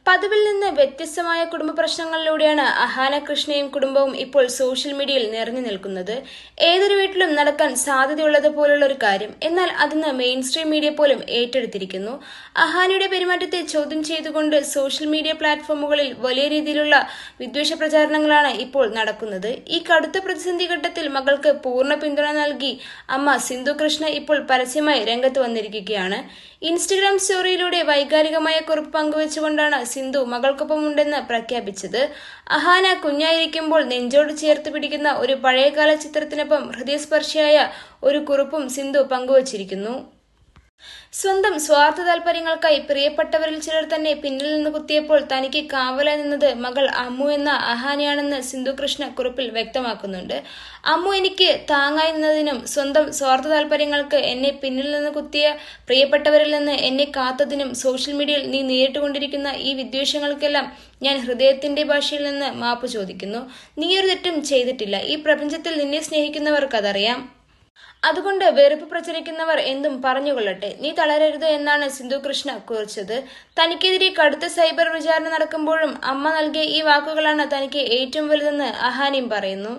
പതിവിൽ നിന്ന് വ്യത്യസ്തമായ കുടുംബ പ്രശ്നങ്ങളിലൂടെയാണ് അഹാന കൃഷ്ണയും കുടുംബവും ഇപ്പോൾ സോഷ്യൽ മീഡിയയിൽ നിറഞ്ഞു നിൽക്കുന്നത്. ഏതൊരു വീട്ടിലും നടക്കാൻ സാധ്യതയുള്ളത് പോലുള്ള ഒരു കാര്യം, എന്നാൽ അതിന് മെയിൻ സ്ട്രീം മീഡിയ പോലും ഏറ്റെടുത്തിരിക്കുന്നു. അഹാനയുടെ പെരുമാറ്റത്തെ ചോദ്യം ചെയ്തുകൊണ്ട് സോഷ്യൽ മീഡിയ പ്ലാറ്റ്ഫോമുകളിൽ വലിയ രീതിയിലുള്ള വിദ്വേഷ പ്രചാരണങ്ങളാണ് ഇപ്പോൾ നടക്കുന്നത്. ഈ കടുത്ത പ്രതിസന്ധി ഘട്ടത്തിൽ മകൾക്ക് പൂർണ്ണ പിന്തുണ നൽകി അമ്മ സിന്ധു കൃഷ്ണ ഇപ്പോൾ പരസ്യമായി രംഗത്ത് വന്നിരിക്കുകയാണ്. ഇൻസ്റ്റഗ്രാം സ്റ്റോറിയിലൂടെ വൈകാരികമായ കുറിപ്പ് പങ്കുവച്ചുകൊണ്ടാണ് സിന്ധു മകൾക്കൊപ്പമുണ്ടെന്ന് പ്രഖ്യാപിച്ചത്. അഹാന കുഞ്ഞായിരിക്കുമ്പോൾ നെഞ്ചോട് ചേർത്ത് പിടിക്കുന്ന ഒരു പഴയകാല ചിത്രത്തിനൊപ്പം ഹൃദയസ്പർശിയായ ഒരു കുറിപ്പും സിന്ധു പങ്കുവച്ചിരിക്കുന്നു. സ്വന്തം സ്വാർത്ഥ താൽപര്യങ്ങൾക്കായി പ്രിയപ്പെട്ടവരിൽ ചിലർ തന്നെ പിന്നിൽ നിന്ന് കുത്തിയപ്പോൾ തനിക്ക് കാവലായി നിന്നത് മകൾ അമ്മു എന്ന അഹാനയാണെന്ന് സിന്ധു കൃഷ്ണ കുറിപ്പിൽ വ്യക്തമാക്കുന്നുണ്ട്. അമ്മു എനിക്ക് താങ്ങായി നിന്നതിനും സ്വന്തം സ്വാർത്ഥ താൽപര്യങ്ങൾക്ക് എന്നെ പിന്നിൽ നിന്ന് കുത്തിയ പ്രിയപ്പെട്ടവരിൽ നിന്ന് എന്നെ കാത്തതിനും സോഷ്യൽ മീഡിയയിൽ നീ നേരിട്ടുകൊണ്ടിരിക്കുന്ന ഈ വിദ്വേഷങ്ങൾക്കെല്ലാം ഞാൻ ഹൃദയത്തിന്റെ ഭാഷയിൽ നിന്ന് മാപ്പ് ചോദിക്കുന്നു. നീ ഒരു തെറ്റും ചെയ്തിട്ടില്ല. ഈ പ്രപഞ്ചത്തിൽ നിന്നെ സ്നേഹിക്കുന്നവർക്കതറിയാം. അതുകൊണ്ട് വെറുപ്പ് പ്രചരിക്കുന്നവർ എന്തും പറഞ്ഞുകൊള്ളട്ടെ, നീ തളരരുത് എന്നാണ് സിന്ധു കൃഷ്ണ കുറിച്ചത്. തനിക്കെതിരെ കടുത്ത സൈബർ വിചാരണ നടക്കുമ്പോഴും അമ്മ നൽകിയ ഈ വാക്കുകളാണ് തനിക്ക് ഏറ്റവും വലുതെന്ന് അഹാനയും പറയുന്നു.